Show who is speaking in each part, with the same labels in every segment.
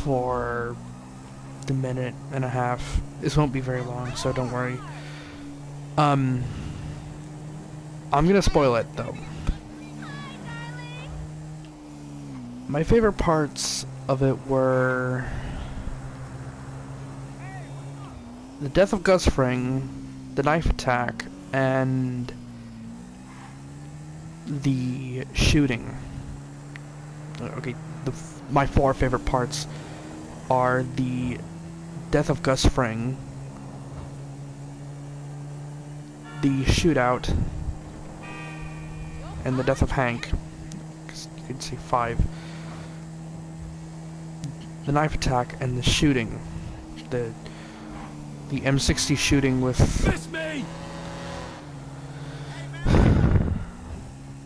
Speaker 1: for the minute and a half. This won't be very long, so don't worry. I'm gonna spoil it, though. My favorite parts of it were the death of Gus Fring, the knife attack, and the shooting. Okay, my four favorite parts are the death of Gus Fring, the shootout, and the death of Hank. You can see 5. The knife attack and the shooting. The M60 shooting with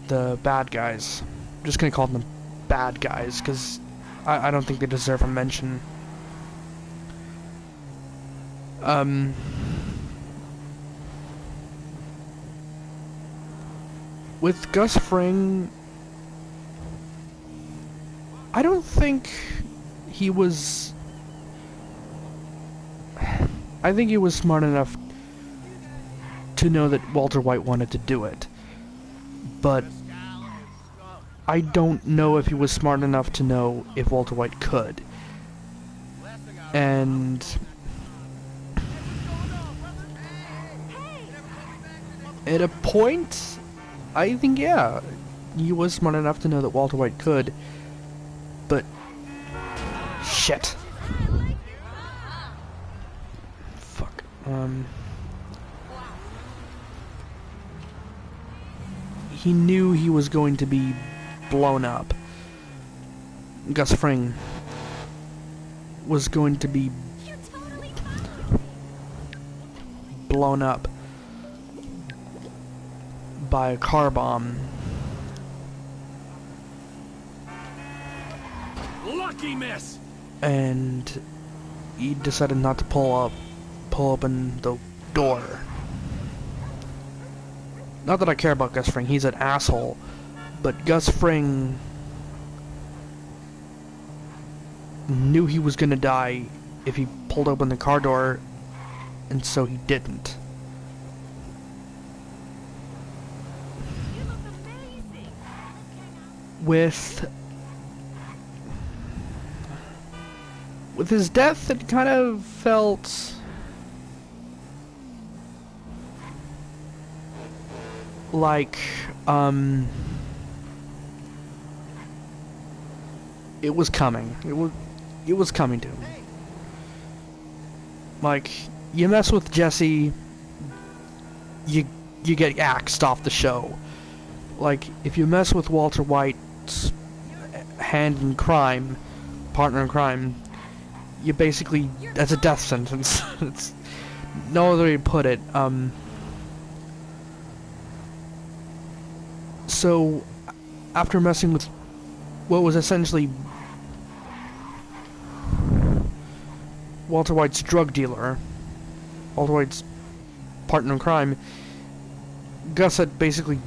Speaker 1: the bad guys. I'm just gonna call them bad guys, because I don't think they deserve a mention. With Gus Fring, I don't think he was... I think he was smart enough to know that Walter White wanted to do it. But I don't know if he was smart enough to know if Walter White could. And at a point, I think, yeah, he was smart enough to know that Walter White could, but shit. Fuck. He knew he was going to be blown up. Gus Fring was going to be blown up by a car bomb.
Speaker 2: Lucky miss.
Speaker 1: And he decided not to pull open the door. Not that I care about Gus Fring, he's an asshole, but Gus Fring knew he was gonna die if he pulled open the car door, and so he didn't. With his death, it kind of felt like, it was coming. It was coming to him. Like, you mess with Jesse, you get axed off the show. Like, if you mess with Walter White's hand in crime, partner in crime, you basically, that's a death sentence. It's no other way to put it. So, after messing with what was essentially Walter White's drug dealer, Walter White's partner in crime, Gus had basically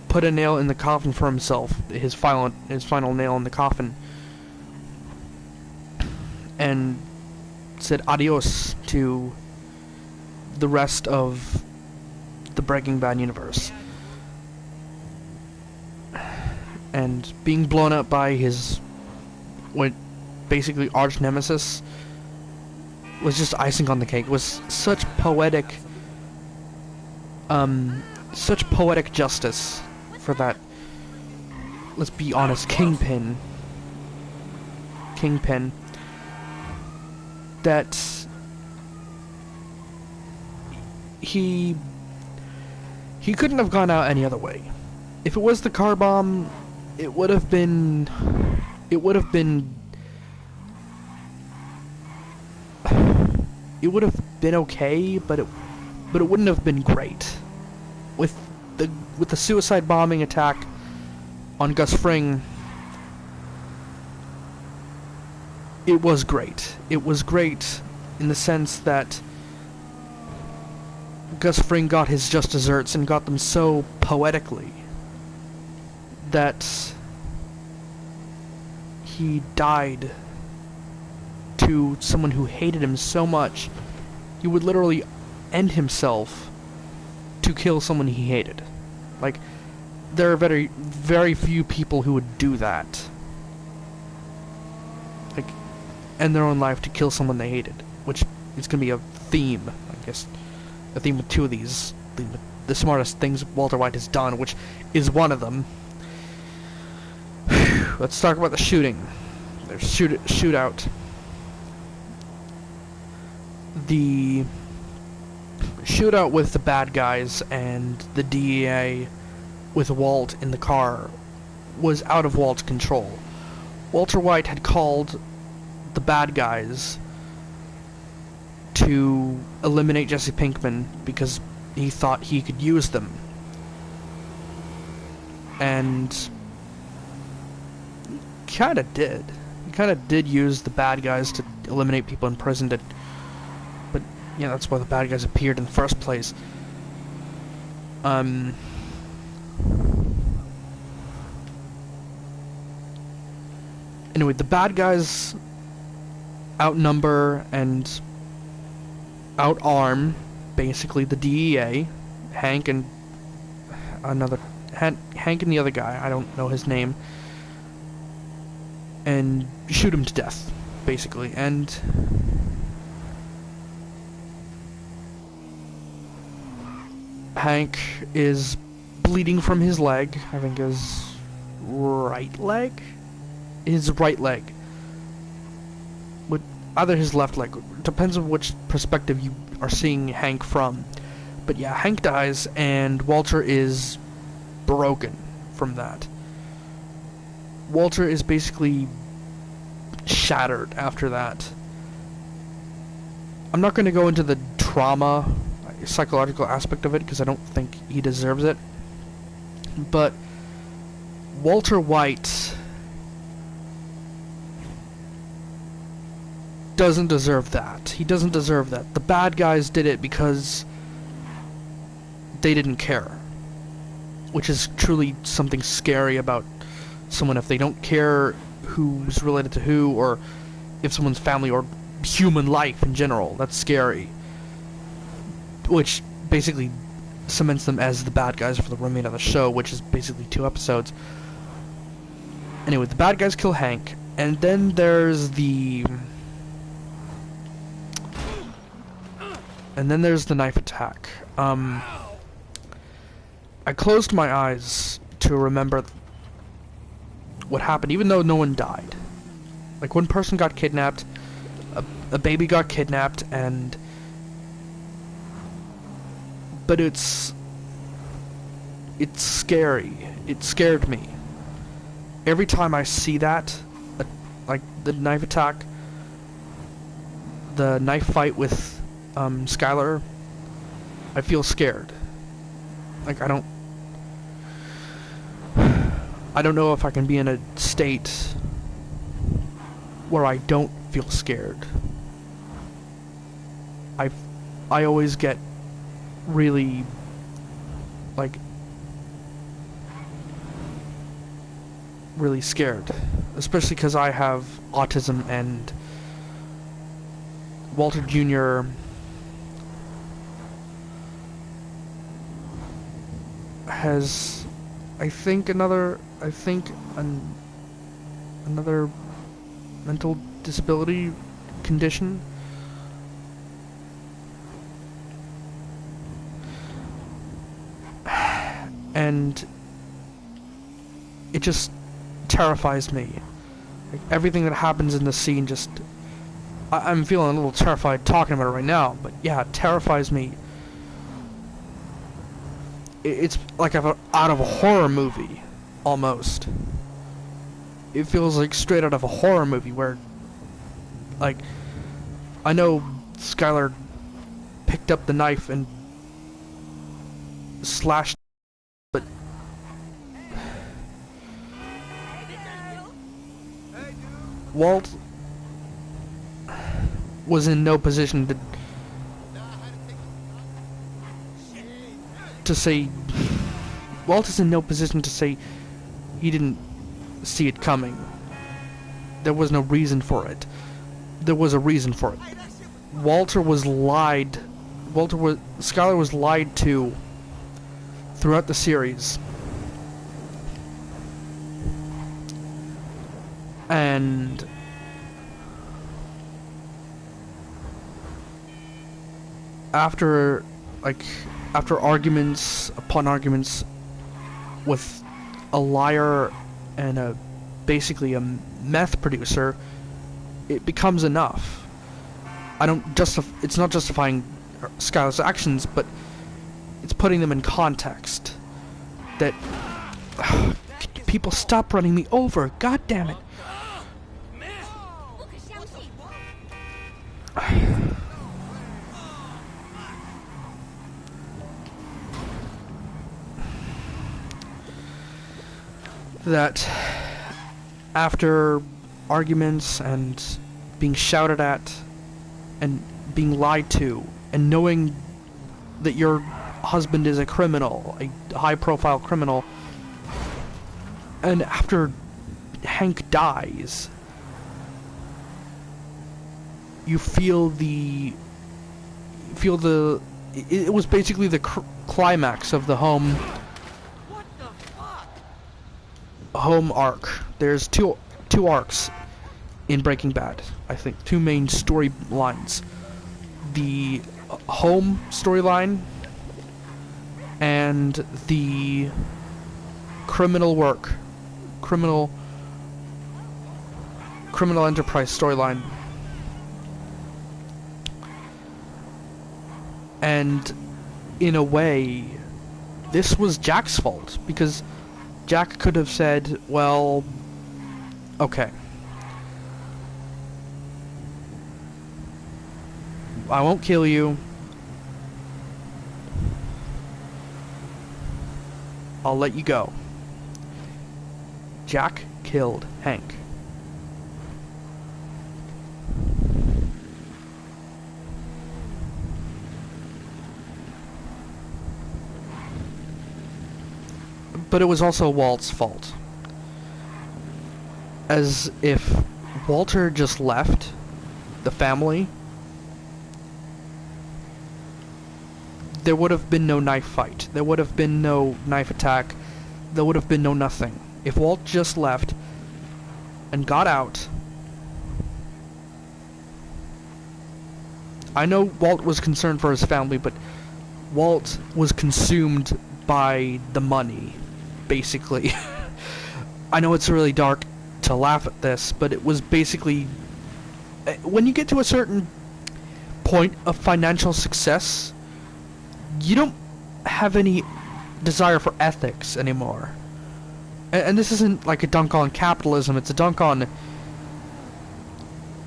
Speaker 1: put a nail in the coffin for himself, his final nail in the coffin, and said adios to the rest of the Breaking Bad universe. And being blown up by his, what, basically arch nemesis, was just icing on the cake. It was such poetic justice for that, let's be honest, Kingpin, that he couldn't have gone out any other way. If it was the car bomb, it would have been okay, but it wouldn't have been great. With the suicide bombing attack on Gus Fring, it was great. It was great in the sense that Gus Fring got his just desserts, and got them so poetically that he died to someone who hated him so much, he would literally end himself to kill someone he hated. Like, there are very, very few people who would do that. Like, end their own life to kill someone they hated, which is going to be a theme, I guess. A theme with two of these. The smartest things Walter White has done, which is one of them. Let's talk about the shooting. There's shootout. The shootout with the bad guys and the DEA with Walt in the car was out of Walt's control. Walter White had called the bad guys to eliminate Jesse Pinkman because he thought he could use them. And he kinda did. He kinda did use the bad guys to eliminate people in prison to... But, yeah, that's why the bad guys appeared in the first place. Anyway, the bad guys outnumber and outarm basically the DEA, Hank and Hank and the other guy, I don't know his name, and shoot him to death, basically. And Hank is bleeding from his leg, I think his right leg? His right leg. With either his left leg. Depends on which perspective you are seeing Hank from. But yeah, Hank dies, and Walter is broken from that. Walter is basically shattered after that. I'm not going to go into the trauma, psychological aspect of it, because I don't think he deserves it. But Walter White doesn't deserve that. He doesn't deserve that. The bad guys did it because they didn't care. Which is truly something scary about someone if they don't care who's related to who, or if someone's family or human life in general. That's scary. Which basically cements them as the bad guys for the remainder of the show, which is basically 2 episodes. Anyway, the bad guys kill Hank, and then there's the... And then there's the knife attack. I closed my eyes to remember what happened, even though no one died. Like, one person got kidnapped, a baby got kidnapped, and... But it's scary. It scared me. Every time I see that, like the knife attack, the knife fight with Skylar, I feel scared. Like, I don't know if I can be in a state where I don't feel scared. I always get really, like, really scared, especially because I have autism, and Walter Jr. has, I think another mental disability condition. And it just terrifies me. Like, everything that happens in the scene just... I'm feeling a little terrified talking about it right now, but yeah, it terrifies me. It's like out of a horror movie, almost. It feels like straight out of a horror movie where, like, I know Skylar picked up the knife and slashed, but Walt was in no position to say... Walt is in no position to say he didn't see it coming. There was no reason for it. there was a reason for it. Skylar was lied to throughout the series. And after arguments upon arguments with a liar and basically a meth producer, it becomes enough. It's not justifying Skylar's actions, but it's putting them in context. That people stop running me over. God damn it. That after arguments and being shouted at and being lied to and knowing that your husband is a criminal, a high-profile criminal, and after Hank dies, you feel it was basically the climax of the home arc. There's two arcs in Breaking Bad, I think. Two main storylines. The home storyline and the criminal enterprise storyline. And in a way, this was Jack's fault, because Jack could have said, well, okay, I won't kill you. I'll let you go. Jack killed Hank. But it was also Walt's fault. As if Walter just left the family, there would have been no knife fight. There would have been no knife attack. There would have been no nothing. If Walt just left and got out... I know Walt was concerned for his family, but Walt was consumed by the money, basically. I know it's really dark to laugh at this, but it was basically... when you get to a certain point of financial success, you don't have any desire for ethics anymore. And this isn't like a dunk on capitalism, it's a dunk on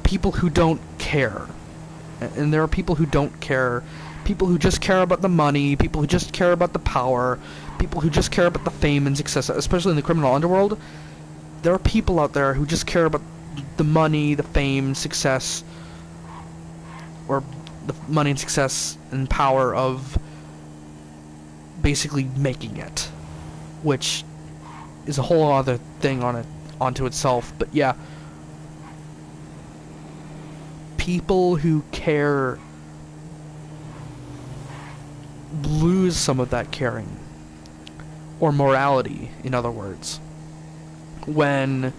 Speaker 1: people who don't care. And there are people who don't care. People who just care about the money, people who just care about the power, people who just care about the fame and success, especially in the criminal underworld. There are people out there who just care about the money, the fame, success, or the money and success and power of basically making it, which is a whole other thing onto itself. But yeah, people who care lose some of that caring, or morality, in other words, when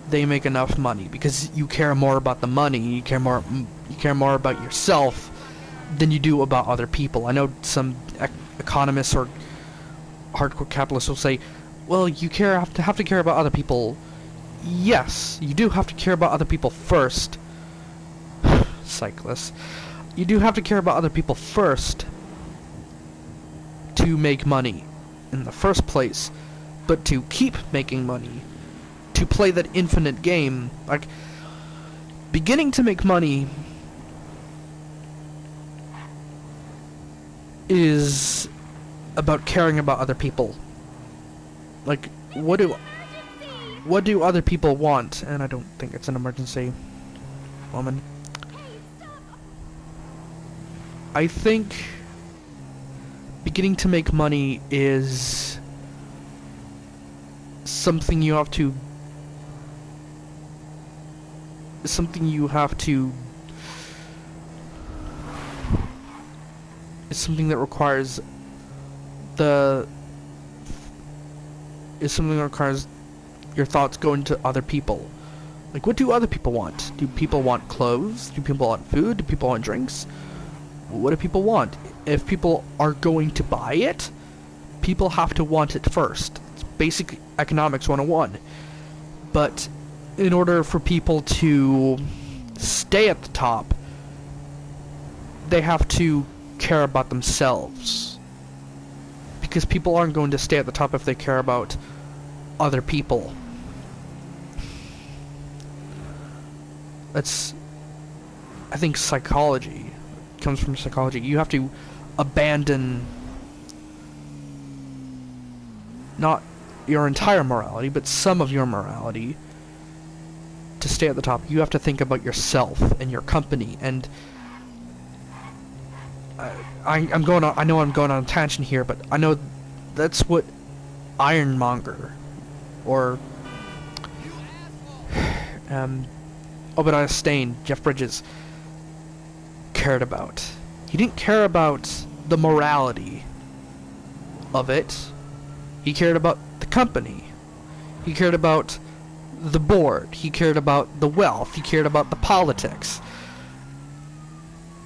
Speaker 1: they make enough money, because you care more about the money, you care more about yourself than you do about other people. I know some economists or hardcore capitalists will say, well, you have to care about other people. Yes, you do have to care about other people first. Cyclists. You do have to care about other people first to make money in the first place, but to keep making money, to play that infinite game, like, beginning to make money is about caring about other people. Like, what do other people want? And I don't think it's an emergency, woman. I think beginning to make money is something you have to is something you have to... It's something that requires the... Is something that requires your thoughts going to other people. Like, what do other people want? Do people want clothes? Do people want food? Do people want drinks? What do people want? If people are going to buy it, people have to want it first. It's basic economics 101. But in order for people to stay at the top, they have to care about themselves. Because people aren't going to stay at the top if they care about other people. That's, I think, psychology. It comes from psychology. You have to abandon not your entire morality, but some of your morality to stay at the top. You have to think about yourself and your company. And I'm going on. I know I'm going on a tangent here, but I know that's what Ironmonger or Obadiah Stane, Jeff Bridges, cared about. He didn't care about the morality of it. He cared about the company. He cared about the board. He cared about the wealth. He cared about the politics.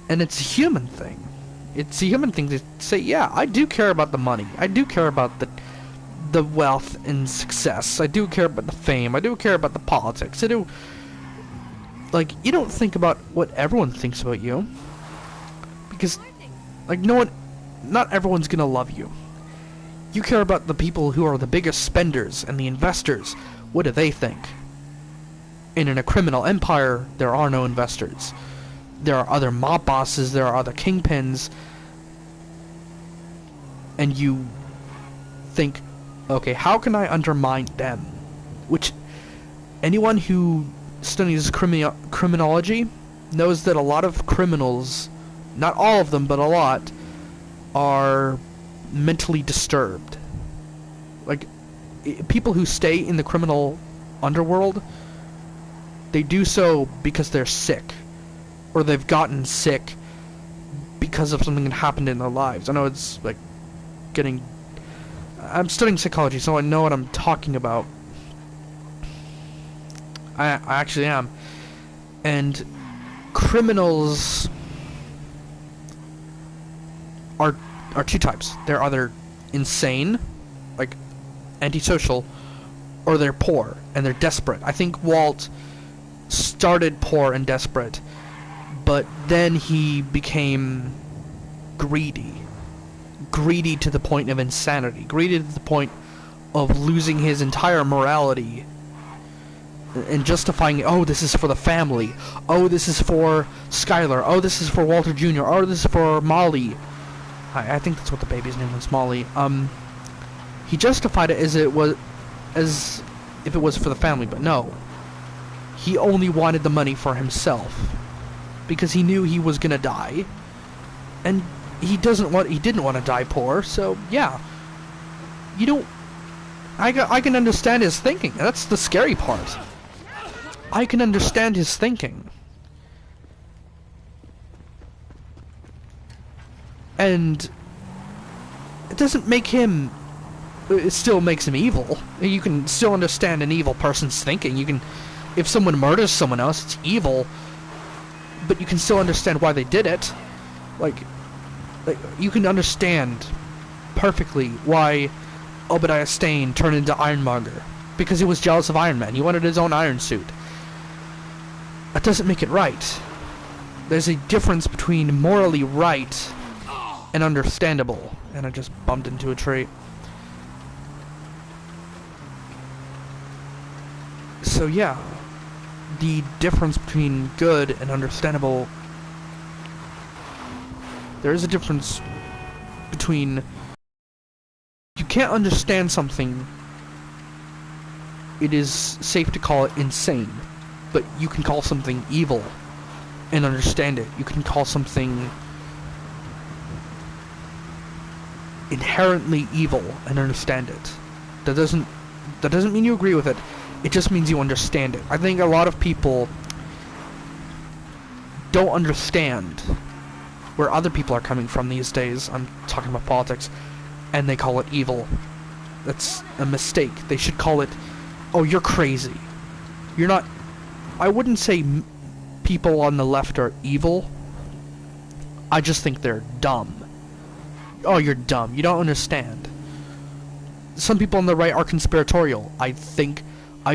Speaker 1: And it's a human thing. It's a human thing to say, yeah, I do care about the money. I do care about the wealth and success. I do care about the fame. I do care about the politics. I do... Like, you don't think about what everyone thinks about you. Because, like, no one... Not everyone's gonna love you. You care about the people who are the biggest spenders and the investors. What do they think? And in a criminal empire, there are no investors. There are other mob bosses, there are other kingpins. And you think, okay, how can I undermine them? Which, anyone who studies criminology knows that a lot of criminals, not all of them, but a lot, are mentally disturbed. Like, people who stay in the criminal underworld, they do so because they're sick. Or they've gotten sick because of something that happened in their lives. I know it's, like, getting... I'm studying psychology, so I know what I'm talking about. I actually am. And criminals are two types. They're either insane, like antisocial, or they're poor and they're desperate. I think Walt started poor and desperate, but then he became greedy. Greedy to the point of insanity. Greedy to the point of losing his entire morality and justifying, oh, this is for the family. Oh, this is for Skylar. Oh, this is for Walter Jr. Oh, this is for Molly. I think that's what the baby's name was, Molly. He justified it as if it was for the family, but no. He only wanted the money for himself because he knew he was gonna die, and he didn't want to die poor. So yeah, you don't. I can understand his thinking. That's the scary part. I can understand his thinking. And it doesn't make him... It still makes him evil. You can still understand an evil person's thinking. You can... If someone murders someone else, it's evil. But you can still understand why they did it. Like you can understand perfectly why Obadiah Stane turned into Ironmonger. Because he was jealous of Iron Man. He wanted his own iron suit. That doesn't make it right. There's a difference between morally right and understandable. And I just bumped into a tree. So yeah, the difference between good and understandable... There is a difference between... You can't understand something, it is safe to call it insane. But you can call something evil and understand it. You can call something inherently evil and understand it. That doesn't mean you agree with it. It just means you understand it. I think a lot of people don't understand where other people are coming from these days. I'm talking about politics, and they call it evil. That's a mistake. They should call it, oh, you're crazy. You're not... I wouldn't say people on the left are evil. I just think they're dumb. Oh, you're dumb. You don't understand. Some people on the right are conspiratorial. I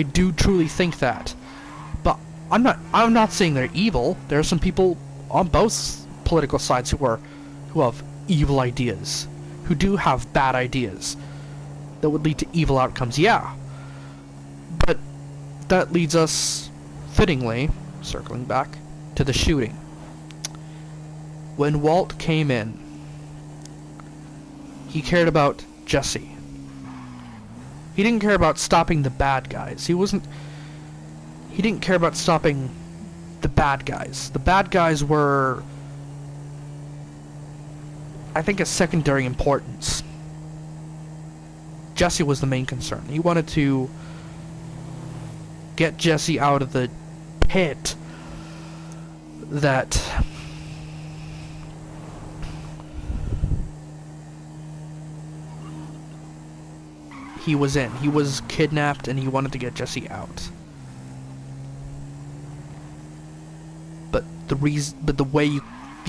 Speaker 1: do truly think that. But I'm not saying they're evil. There are some people on both political sides who have evil ideas. Who do have bad ideas that would lead to evil outcomes, yeah. But that leads us, fittingly, circling back, to the shooting. When Walt came in, he cared about Jesse. He didn't care about stopping the bad guys. He didn't care about stopping the bad guys. The bad guys were, I think, a secondary importance. Jesse was the main concern. He wanted to get Jesse out of the pit that he was in. He was kidnapped and he wanted to get Jesse out. But the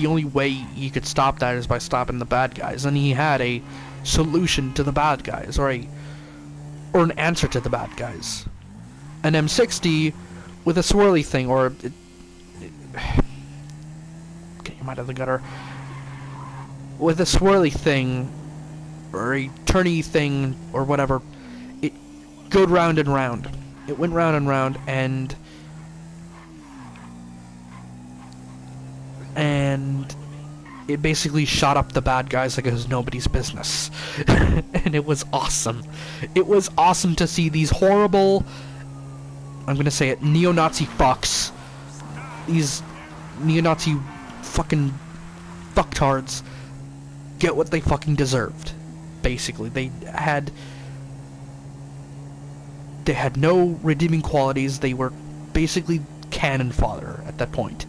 Speaker 1: only way you could stop that is by stopping the bad guys, and he had a solution to the bad guys, or an answer to the bad guys. An M60 with a swirly thing, or get your mind out of the gutter. With a swirly thing, or a turny thing, or whatever, it go round and round. It went round and round, and it basically shot up the bad guys like it was nobody's business. And it was awesome. It was awesome to see these horrible, I'm gonna say it, neo-Nazi fucks. These neo-Nazi fucking fucktards get what they fucking deserved. Basically, they had no redeeming qualities. They were basically cannon fodder at that point.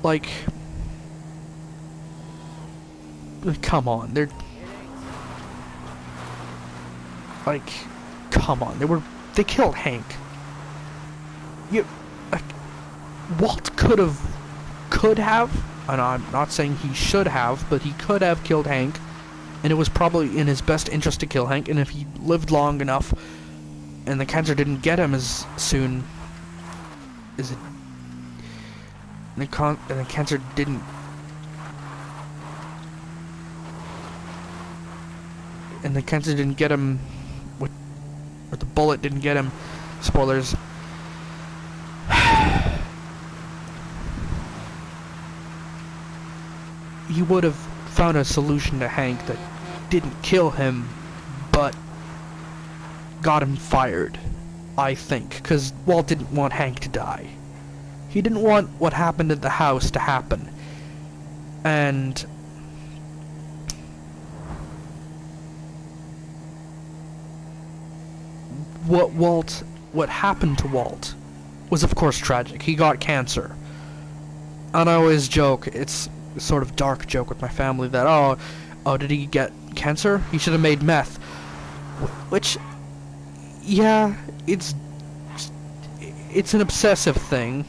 Speaker 1: Like, come on, come on, they killed Hank. Walt could have, and I'm not saying he should have, but he could have killed Hank, and it was probably in his best interest to kill Hank, and if he lived long enough, and the cancer didn't get him as soon as it, and the cancer didn't, and the cancer didn't get him, or the bullet didn't get him, spoilers, he would have found a solution to Hank that didn't kill him, but got him fired, I think, because Walt didn't want Hank to die. He didn't want what happened at the house to happen. And what happened to Walt was of course tragic. He got cancer. And I always joke, it's a sort of dark joke with my family that, oh, did he get cancer? He should have made meth. Which, yeah, it's an obsessive thing.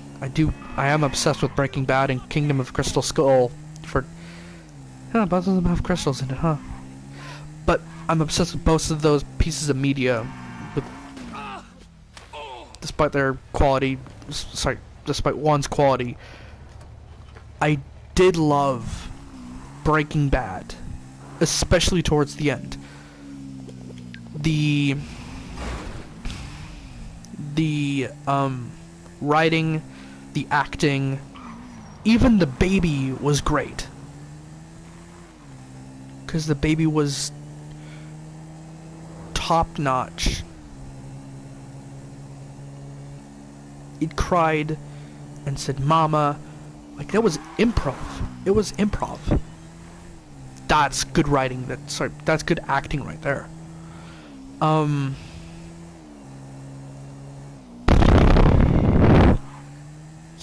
Speaker 1: I am obsessed with Breaking Bad and Kingdom of Crystal Skull both of them have crystals in it, huh? But I'm obsessed with both of those pieces of media, despite their quality, despite one's quality. I did love Breaking Bad, especially towards the end. The writing, the acting, even the baby was great. Because the baby was top notch. It cried and said mama. Like, that was improv. It was improv. That's good writing. That's good acting right there.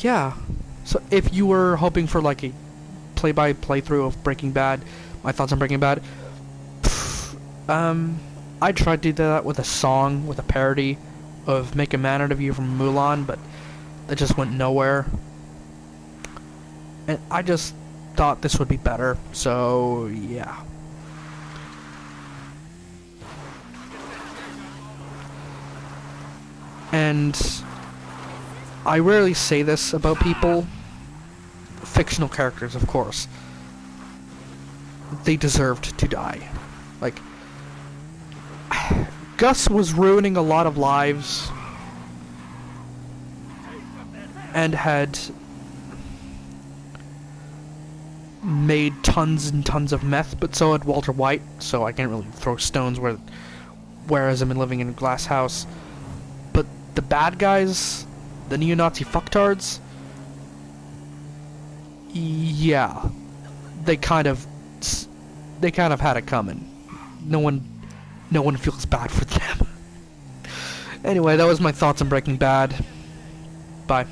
Speaker 1: yeah. So if you were hoping for like a play-by-playthrough of Breaking Bad, my thoughts on Breaking Bad, I tried to do that with a song, with a parody of Make a Man Out of You from Mulan, but that just went nowhere. And I just thought this would be better, so yeah. And I rarely say this about people, fictional characters, of course. They deserved to die. Like, Gus was ruining a lot of lives and had made tons and tons of meth, but so had Walter White, so I can't really throw stones whereas I've been living in a glass house. But the bad guys, the neo-Nazi fucktards, yeah, they kind of had it coming. No one feels bad for them. Anyway, that was my thoughts on Breaking Bad. Bye.